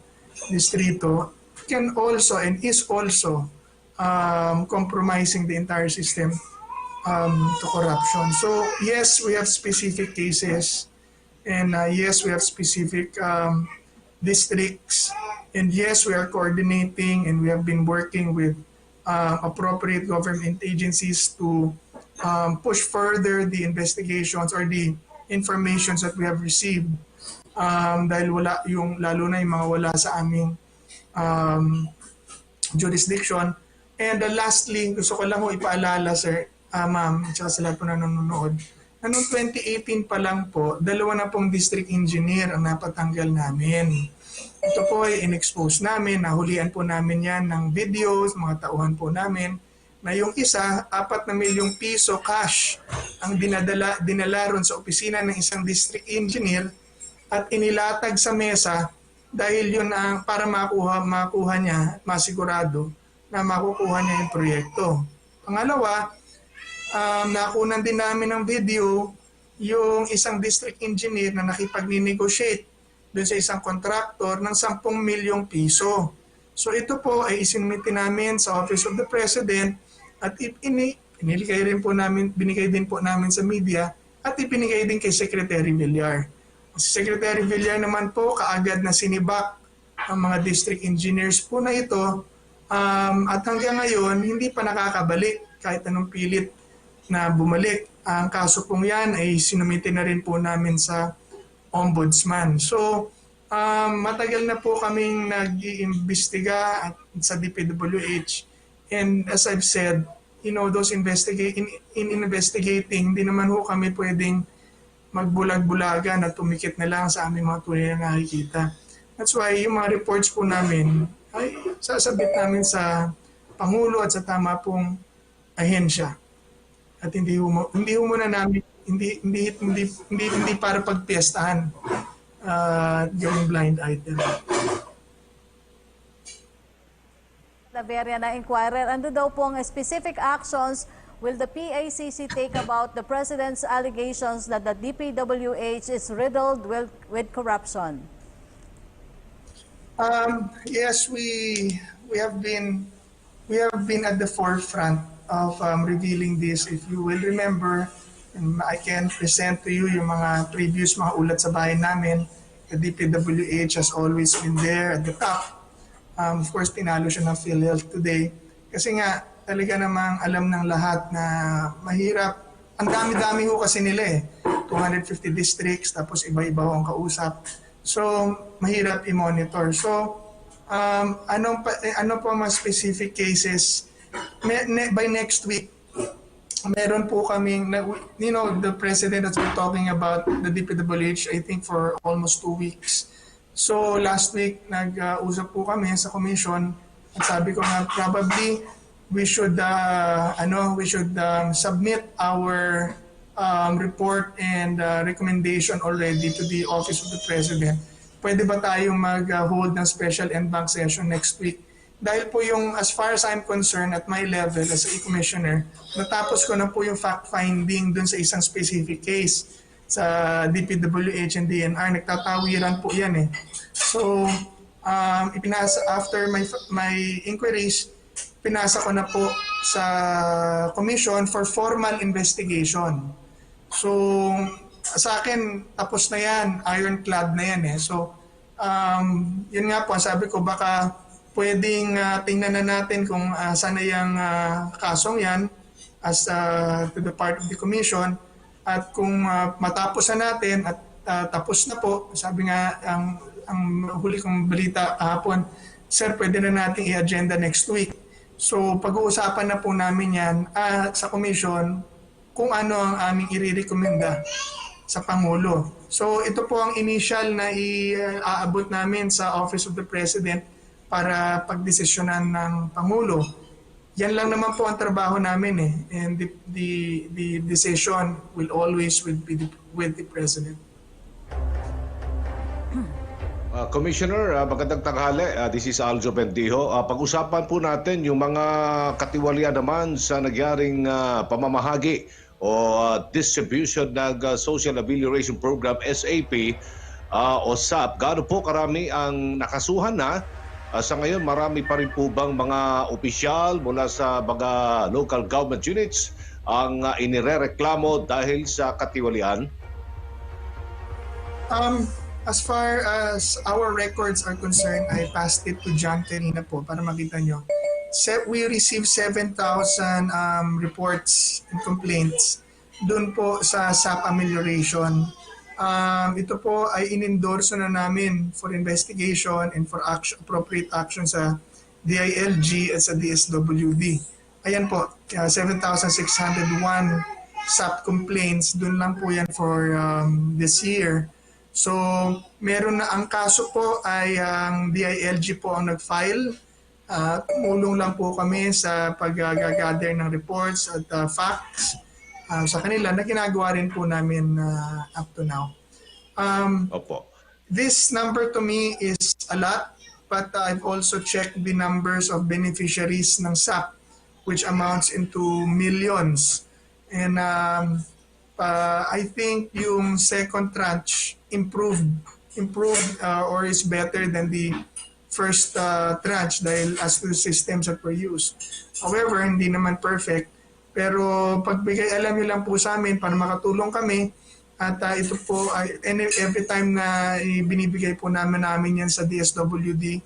S7: distrito, can also and is also compromising the entire system to corruption. So yes, we have specific cases, and yes, we have specific districts, and yes, we are coordinating, and we have been working with appropriate government agencies to push further the investigations or the informations that we have received, dahil wala yung, lalo na yung mga wala sa aming jurisdiction. And lastly, gusto ko lang ho ipaalala, sir, ma'am, at saka sa lahat po na nanonood, na noong 2018 pa lang po, 2 na pong district engineer ang napatanggal namin. Ito po ay in-expose namin, nahulian po namin yan ng videos, mga tauhan po namin, na yung isa, 4 na milyong piso cash ang dinala ron sa opisina ng isang district engineer at inilatag sa mesa dahil yun ang para makuha niya, masigurado na makukuha niya yung proyekto. Pangalawa, nakunan din namin ng video yung isang district engineer na nakipag-negotiate doon sa isang contractor ng 10 milyong piso. So ito po ay isinumiti namin sa Office of the President at binigay din po namin sa media at ibinigay din kay Secretary Villar. Si Secretary Villar naman po kaagad na sinibak ang mga district engineers po na ito at hanggang ngayon hindi pa nakakabalik kahit anong pilit na bumalik. Ang kaso pong yan ay sinumiti na rin po namin sa Ombudsman. So matagal na po kaming nag-iimbestiga sa DPWH. And as I've said, those investigating, hindi naman ho kami pwedeng magbulag-bulagan at tumikit na lang sa aming mga tunay na nakikita. That's why yung mga reports po namin ay sasabit namin sa Pangulo at sa tama pong ahensya. At hindi muna namin hindi para pagpiestahan yung blind item.
S4: Taveria na inquirer, ano daw pong specific actions will the PACC take about the President's allegations that the DPWH is riddled with corruption?
S7: Yes, we have been at the forefront of revealing this. If you will remember, I can present to you yung mga previous mga ulat sa bahay namin. The DPWH has always been there at the top. Of course, tinalo siya ng PhilHealth today. Kasi nga, talaga namang alam ng lahat na mahirap. Ang dami-dami ho kasi nila 250 districts, tapos iba-iba ho ang kausap. So, mahirap i-monitor. So, ano po mga specific cases? By next week, meron po kaming, the President has been talking about the DPWH, I think, for almost 2 weeks. So last week, nag-usap po kami sa commission at sabi ko nga probably we should submit our report and recommendation already to the Office of the President. Pwede ba tayong mag-hold ng special en banc session next week? Dahil po yung, as far as I'm concerned, at my level as a commissioner, natapos ko na po yung fact-finding dun sa isang specific case sa DPWH and DNR. Nagtatawiran po yan So, ipinasa, after my inquiries, pinasa ko na po sa commission for formal investigation. So, sa akin, tapos na yan, ironclad na yan So, yun nga po, sabi ko baka pwedeng tingnan na natin kung sana yung kasong yan as to the part of the commission. At kung matapos na natin at tapos na po, sabi nga ang huli kong balita kahapon, sir, pwede na natin i-agenda next week. So pag-uusapan na po namin yan sa commission kung ano ang aming i-recommenda sa Pangulo. So ito po ang initial na i-aabot namin sa Office of the President para pagdesisyonan ng Pangulo. Yan lang naman po ang trabaho namin and the decision will always be with the President.
S5: Commissioner, magandang tanghali. This is Aljo Bendijo. Pag-usapan po natin yung mga katiwalian naman sa nagyaring pamamahagi o distribution ng Social Amelioration Program, SAP, o SAP. Gaano po karami ang nakasuhan na Sa ngayon, marami pa rin po bang mga opisyal mula sa mga local government units ang inirereklamo dahil sa katiwalian?
S7: As far as our records are concerned, I passed it to John kanina po para makita nyo. We received 7,000 reports and complaints doon po sa SAP amelioration. Ito po ay in-endorse na namin for investigation and for appropriate action sa DILG at sa DSWD. Ayan po, 7,601 SAP complaints, doon lang po yan for this year. So, meron na ang kaso po ay ang DILG po ang nag-file. Tumulong lang po kami sa pag-gather ng reports at facts sa kanila na ginagawa rin po namin up to now.
S5: Opo.
S7: This number to me is a lot, but I've also checked the numbers of beneficiaries ng SAP, which amounts into millions. And I think yung second tranche improved or is better than the first tranche dahil as to systems that were used. However, hindi naman perfect. Pero pagbigay alam niyo lang po sa amin para makatulong kami at ito po every time na binibigay po namin yan sa DSWD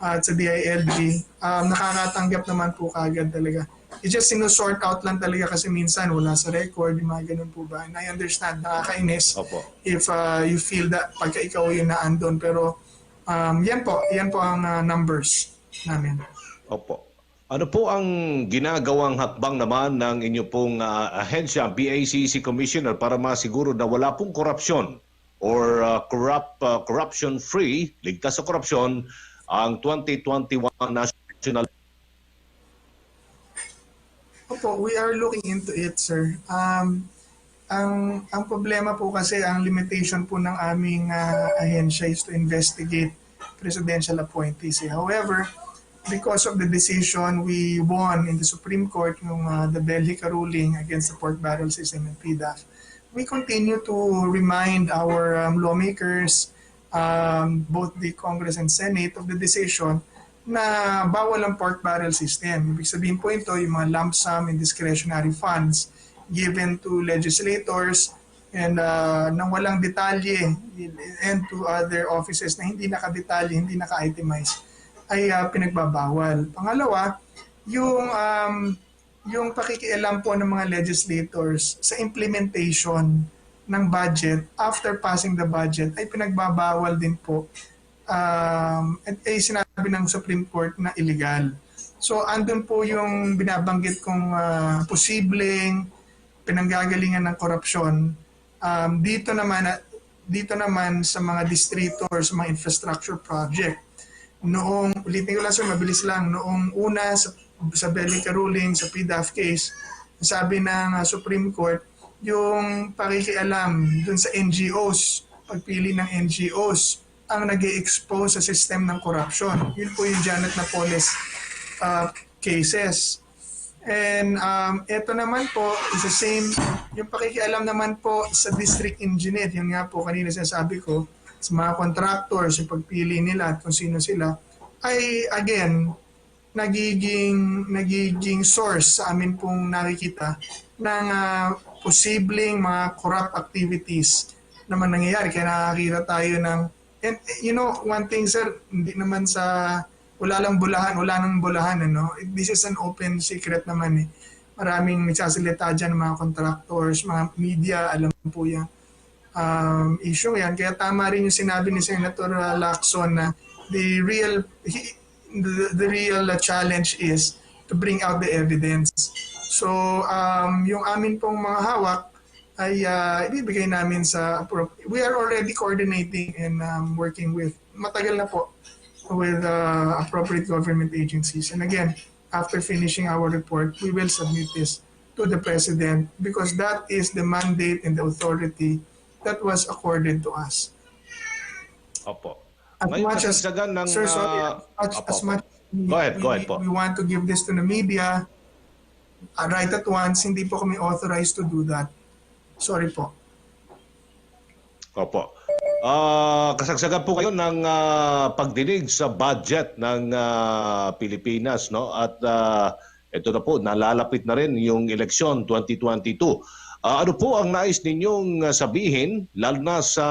S7: at sa DILG, nakakatanggap naman po kaagad talaga. It's just sinusort out lang talaga kasi minsan wala sa record, yung mga ganun po ba. And I understand, nakakainis if you feel that pagka ikaw yung naandun. Pero yan po ang numbers namin.
S5: Opo. Ano po ang ginagawang hakbang naman ng inyo pong ahensya, BACC Commissioner, para masiguro na wala pong korupsyon or corruption-free, ligtas sa korupsyon, ang 2021 National?
S7: Opo, we are looking into it, sir. Ang problema po kasi, ang limitation po ng aming ahensya is to investigate presidential appointees. However, because of the decision we won in the Supreme Court, yung the Belgica ruling against the pork barrel system and PDAF, we continue to remind our lawmakers, both the Congress and Senate, of the decision na bawal ang pork barrel system. Ibig sabihin po ito, yung mga lump sum and discretionary funds given to legislators and nang walang detalye and to other offices na hindi nakadetalye, hindi naka-itemize, ay pinagbabawal. Pangalawa, yung pakikialam po ng mga legislators sa implementation ng budget after passing the budget ay pinagbabawal din po. At ay sinabi ng Supreme Court na illegal. So andun po yung binabanggit kong posibleng pinanggagalingan ng korupsyon. Dito naman sa mga distrito or sa mga infrastructure project. Ulitin ko lang sir, mabilis lang, noong una sa Belgica ruling, sa PDAF case, sabi ng Supreme Court, yung pakikialam dun sa NGOs, pagpili ng NGOs, ang nag-i-expose sa system ng corruption. Yun po yung Janet Napoles cases. And ito naman po is the same, yung pakikialam naman po sa district engineer, yung nga po kanina sinasabi ko, sa mga contractors, yung pagpili nila at kung sino sila, ay again, nagiging source sa amin pong nakikita ng posibleng mga corrupt activities naman nangyayari. Kaya nakakita tayo ng, and you know, one thing sir, hindi naman sa, wala nang bulahan, ano? This is an open secret naman eh. Maraming nagsasalita dyan ng mga contractors, mga media, alam po yan. Issue yan. Kaya tama rin yung sinabi ni Senator Lacson na the real challenge is to bring out the evidence. So, yung amin pong mga hawak ay ibibigay namin sa, we are already coordinating and working with, matagal na po, with appropriate government agencies. And again, after finishing our report, we will submit this to the President because that is the mandate and the authority that was accorded to us.
S5: Opo.
S7: As
S5: Ngayon
S7: much as,
S5: kasagsagan ng,
S7: sir, sorry, as much
S5: Go ahead po.
S7: we want to give this to the media, right at once, hindi po kami authorized to do that. Sorry po.
S5: Opo. Kasagsagan po kayo ng pagdinig sa budget ng Pilipinas, no? At ito na po, nalalapit na rin yung eleksyon 2022. Ano po ang nais ninyong sabihin, lalo na sa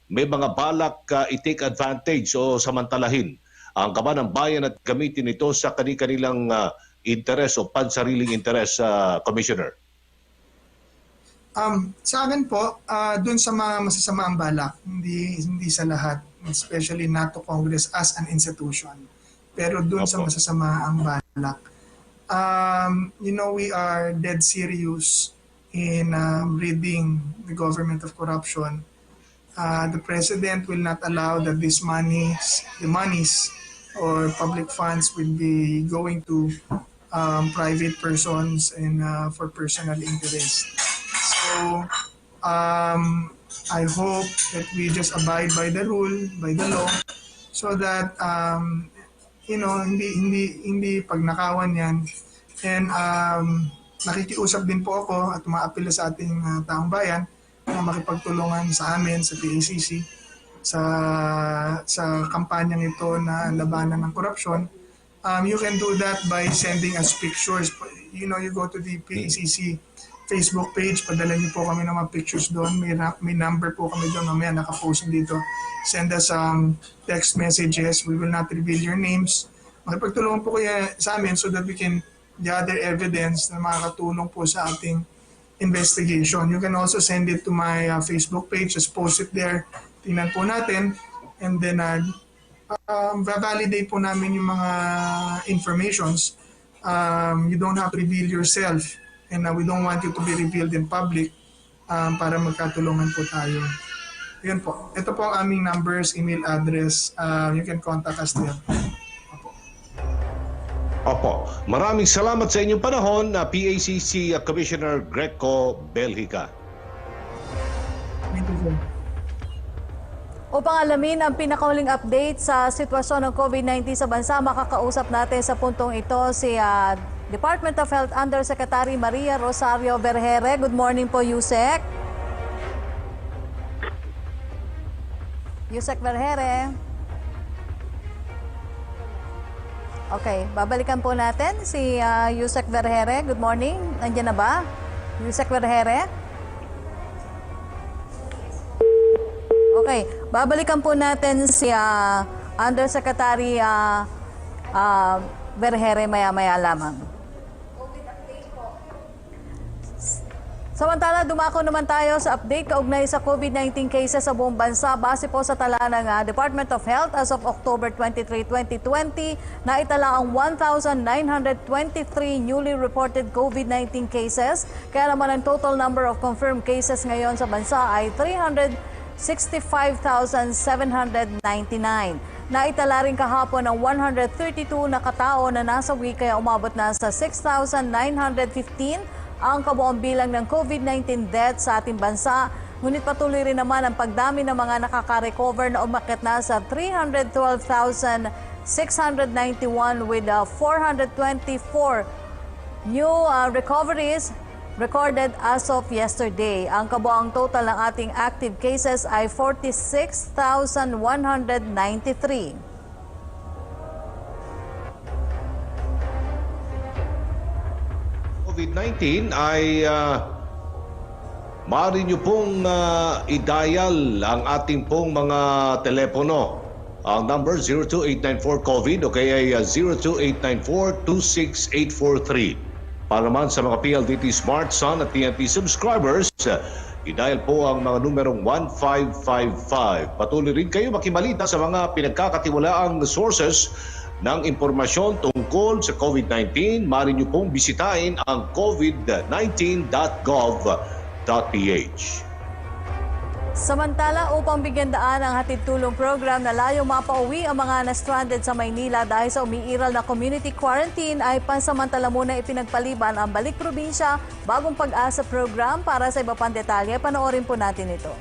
S5: may mga balak i-take advantage o samantalahin ang kaban ng bayan at gamitin ito sa kanilang interes o pansariling interes, Commissioner?
S7: Sa akin po, dun sa mga masasamaang balak, hindi sa lahat, especially not to Congress as an institution, pero dun sa masasamaang balak. We are dead serious in ridding the government of corruption. The President will not allow that the monies or public funds will be going to private persons and for personal interest. So, I hope that we just abide by the rule, by the law, so that hindi pagnakawan yan. And nakikiusap din po ako at umaapila sa ating taong bayan na makipagtulungan sa amin sa PACC sa kampanyang ito na labanan ng korupsyon. You can do that by sending us pictures. You go to the PACC Facebook page, padala niyo po kami ng mga pictures doon. May number po kami doon, mamaya nakapost dito. Send us text messages. We will not reveal your names. Makipagtulungan po kayo sa amin so that we can gather evidence na makakatulong po sa ating investigation. You can also send it to my Facebook page. Just post it there. Tingnan po natin. And then, validate po namin yung mga informations. You don't have to reveal yourself. And we don't want you to be revealed in public para magkatulungan po tayo. Yun po. Ito po ang aming numbers, email address. You can contact us there.
S5: Opo. Maraming salamat sa inyong panahon, PACC Commissioner Greco Belhica.
S7: Thank you, sir.
S4: Upang alamin ang pinakahuling update sa sitwasyon ng COVID-19 sa bansa, makakausap natin sa puntong ito si Department of Health Undersecretary Maria Rosario Vergere. Good morning po, Usec. Usec Vergere. Okay, babalikan po natin si Usec Vergere. Good morning. Nandiyan na ba? Usec Vergere? Okay, babalikan po natin si Undersecretary Vergere maya-maya lamang. Samantala, dumako naman tayo sa update kaugnay sa COVID-19 cases sa buong bansa. Base po sa tala ng Department of Health as of October 23, 2020, naitala ang 1,923 newly reported COVID-19 cases. Kaya naman ang total number of confirmed cases ngayon sa bansa ay 365,799. Naitala rin kahapon ang 132 na katao na nasawi kaya umabot na sa 6,915 ang kabuang bilang ng COVID-19 deaths sa ating bansa. Ngunit patuloy rin naman ang pagdami ng mga nakaka-recover na umakyat na sa 312,691 with 424 new recoveries recorded as of yesterday. Ang kabuang total ng ating active cases ay 46,193.
S5: COVID-19 ay maaari nyo pong i-dial ang ating pong mga telepono. Ang number 02894-COVID o kaya 02894-26843. Para naman sa mga PLDT Smart, Sun at TNT subscribers, i-dial po ang mga numerong 1555. Patuloy rin kayo makimalita sa mga pinagkakatiwalaang sources ng impormasyon tungkol sa COVID-19. Maaari nyo pong bisitahin ang covid19.gov.ph.
S4: Samantala, upang bigyan daan ang hatid tulong program na layong mapauwi ang mga na-stranded sa Maynila dahil sa umiiral na community quarantine, ay pansamantala muna ipinagpaliban ang Balik Probinsya Bagong Pag-asa program. Para sa iba pang detalye, panoorin po natin ito.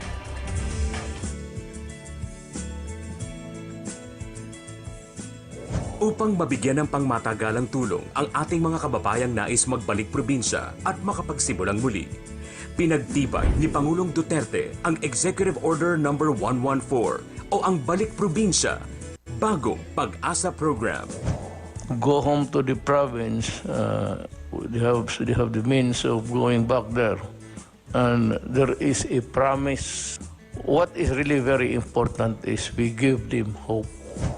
S8: Upang mabigyan ng pangmatagalang tulong ang ating mga kababayang nais magbalik probinsya at makapagsimulang muli, Pinagtibay ni Pangulong Duterte ang Executive Order No. 114 o ang Balik Probinsya, Bagong Pag-asa Program.
S9: Go home to the province, they have the means of going back there. And there is a promise. What is really very important is we give them hope.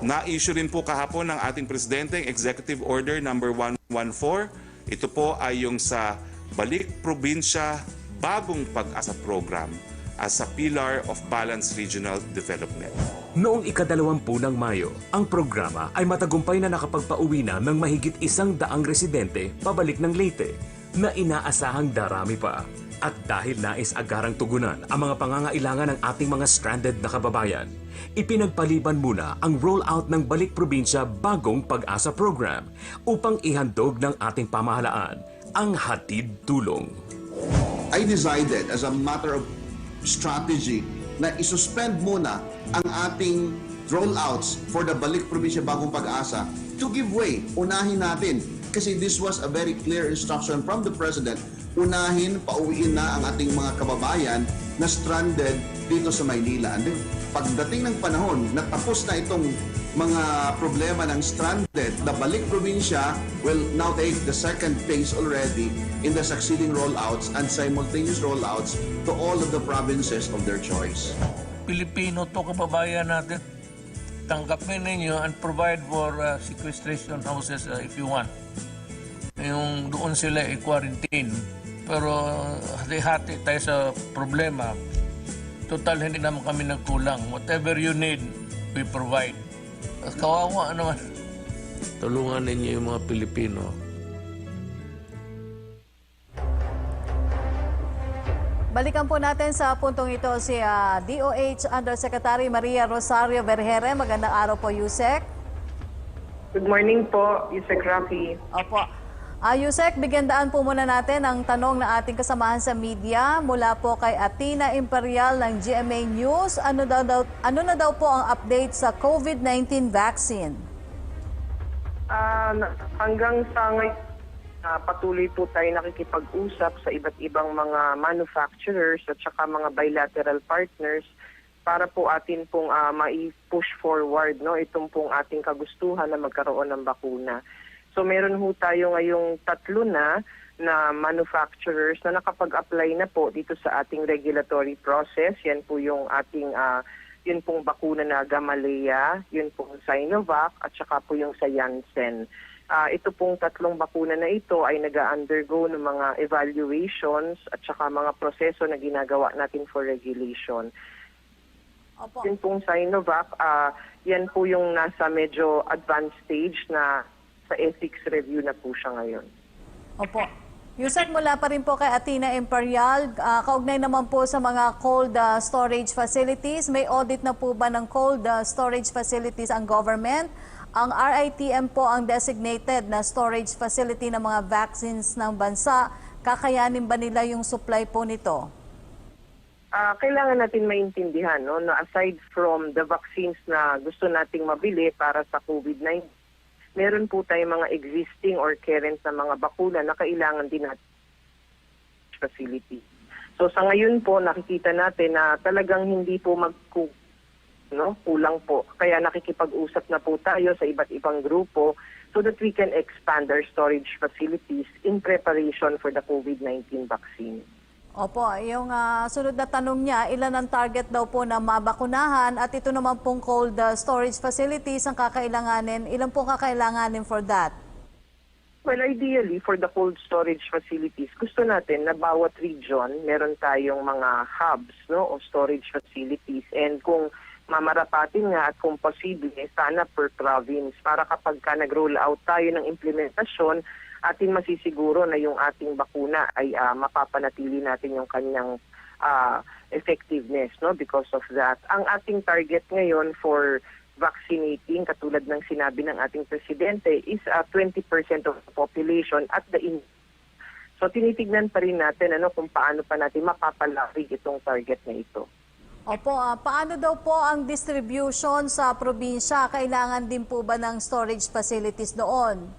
S10: Na-issue rin po kahapon ng ating Presidente ang Executive Order No. 114. Ito po ay yung sa Balik Probinsya, Bagong Pag-asa Program as a pillar of balanced regional development.
S8: Noong ika-20 ng Mayo, ang programa ay matagumpay na nakapagpauwi na ng mahigit 100 residente pabalik ng Leyte na inaasahang darami pa. At dahil nais agarang tugunan ang mga pangangailangan ng ating mga stranded na kababayan, ipinagpaliban muna ang rollout ng Balik Probinsya Bagong Pag-asa Program upang ihandog ng ating pamahalaan ang hatid tulong.
S11: I decided as a matter of strategy na isuspend muna ang ating rollouts for the Balik Probinsya Bagong Pag-asa to give way. Unahin natin kasi this was a very clear instruction from the President. Unahin, pauwiin na ang ating mga kababayan na stranded dito sa Maynila. And then, pagdating ng panahon na tapos na itong mga problema ng stranded, the Balik Probinsya will now take the second phase already in the succeeding rollouts and simultaneous rollouts to all of the provinces of their choice.
S9: Pilipino to kababayan natin. Tanggapin ninyo and provide for sequestration houses if you want. Yung doon sila i-quarantine. Pero hati-hati tayo sa problema. Total, hindi naman kami nagkulang. Whatever you need, we provide. Kawawa naman. Tulungan ninyo yung mga Pilipino.
S4: Balikan po natin sa puntong ito si DOH Undersecretary Maria Rosario Vergere. Magandang araw po, Usec.
S12: Good morning po, Usec Rafi.
S4: Opo. Usec, bigyan daan po muna natin ang tanong na ating kasamahan sa media mula po kay Athena Imperial ng GMA News. Ano na daw po ang update sa COVID-19 vaccine?
S12: Hanggang sa ngayon, patuloy po tayo nakikipag-usap sa iba't ibang mga manufacturers at saka mga bilateral partners para po atin pong mai-push forward itong pong ating kagustuhan na magkaroon ng bakuna. So meron ho tayo ngayong 3 na manufacturers na nakapag-apply na po dito sa ating regulatory process. Yan po yung ating yun pong bakuna na Gamaleya, yun pong Sinovac at saka po yung sa Janssen. Ito pong 3 bakuna na ito ay nag-undergo ng mga evaluations at saka mga proseso na ginagawa natin for regulation.
S4: Opo.
S12: Yun pong Sinovac, yan po yung nasa medyo advanced stage na sa ethics review na po siya ngayon.
S4: Opo. Usec, mula pa rin po kay Athena Imperial, kaugnay naman po sa mga cold storage facilities. May audit na po ba ng cold storage facilities ang government? Ang RITM po ang designated na storage facility ng mga vaccines ng bansa. Kakayanin ba nila yung supply po nito?
S12: Kailangan natin maintindihan na aside from the vaccines na gusto nating mabili para sa COVID-19, meron po tayong mga existing or current na mga bakuna na kailangan din natin facility. So sa ngayon po, nakikita natin na talagang hindi po kulang po. Kaya nakikipag-usap na po tayo sa iba't ibang grupo so that we can expand our storage facilities in preparation for the COVID-19 vaccine.
S4: Opo, yung sunod na tanong niya, ilan ang target daw po na mabakunahan at ito naman pong cold storage facilities ang kakailanganin. Ilan pong kakailanganin for that?
S12: Well, ideally, for the cold storage facilities, gusto natin na bawat region, meron tayong mga hubs o storage facilities. And kung mamarapatin nga at kung posible, sana per province para kapag nag-roll out tayo ng implementasyon, atin masisiguro na yung ating bakuna ay mapapanatili natin yung kanyang effectiveness because of that. Ang ating target ngayon for vaccinating, katulad ng sinabi ng ating presidente, is 20% of the population at the So tinitignan pa rin natin kung paano pa natin mapapalawig itong target na ito.
S4: Opo, paano daw po ang distribution sa probinsya? Kailangan din po ba ng storage facilities doon?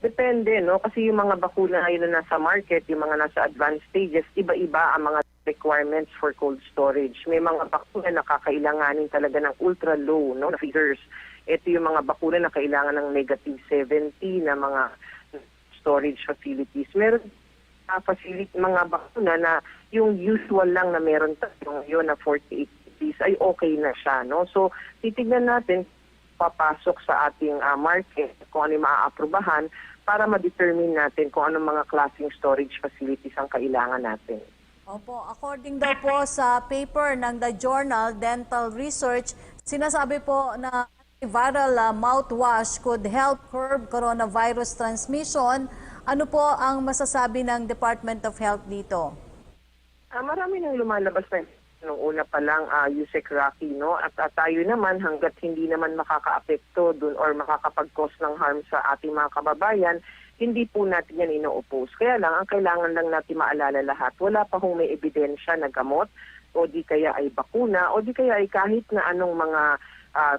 S12: Depende, no? Kasi yung mga bakuna ngayon na nasa market, yung mga nasa advanced stages, iba-iba ang mga requirements for cold storage. May mga bakuna na kakailanganin talaga ng ultra low, no, na figures. Ito yung mga bakuna na kailangan ng negative 70 na mga storage facilities. Meron mga bakuna na yung usual lang na meron tayo ngayon na 48 days ay okay na siya, no? So, titignan natin papasok sa ating market kung ano yung maaaprubahan para ma-determine natin kung anong mga klaseng storage facilities ang kailangan natin.
S4: Opo, according daw po sa paper ng The Journal Dental Research, sinasabi po na antiviral mouthwash could help curb coronavirus transmission. Ano po ang masasabi ng Department of Health dito?
S12: Marami nang lumalabas na nung una pa lang Usec Rocky, no? At tayo naman hanggat hindi naman makakaapekto dun or makakapag-cause ng harm sa ating mga kababayan, hindi po natin yan ino-oppose. Kaya lang, ang kailangan lang natin maalala lahat, wala pa hong may ebidensya na gamot o di kaya ay bakuna o di kaya ay kahit na anong mga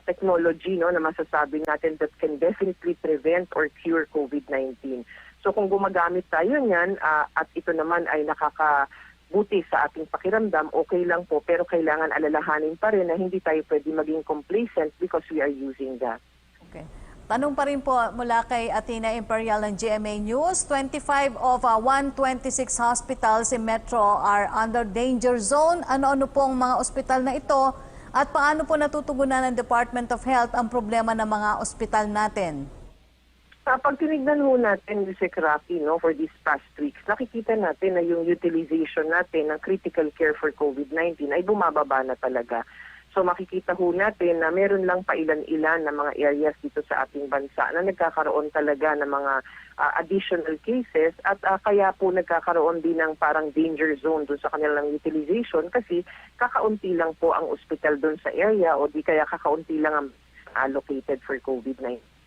S12: technology, no, na masasabi natin that can definitely prevent or cure COVID-19. So kung gumagamit tayo niyan at ito naman ay nakakabuti sa ating pakiramdam, okay lang po, pero kailangan alalahanin pa rin na hindi tayo pwede maging complacent because we are using that.
S4: Okay. Tanong pa rin po mula kay Athena Imperial ng GMA News, 25 of 126 hospitals in Metro are under danger zone. Ano-ano pong mga ospital na ito at paano po natutugunan ng Department of Health ang problema ng mga ospital natin?
S12: Pag tinignan ho natin, Usec Rocky, no, for these past weeks, nakikita natin na yung utilization natin ng critical care for COVID-19 ay bumababa na talaga. So makikita ho natin na meron lang pailan-ilan na mga areas dito sa ating bansa na nagkakaroon talaga ng mga additional cases at kaya po nagkakaroon din ng parang danger zone doon sa kanilang utilization kasi kakaunti lang po ang ospital doon sa area o di kaya kakaunti lang ang allocated for COVID-19.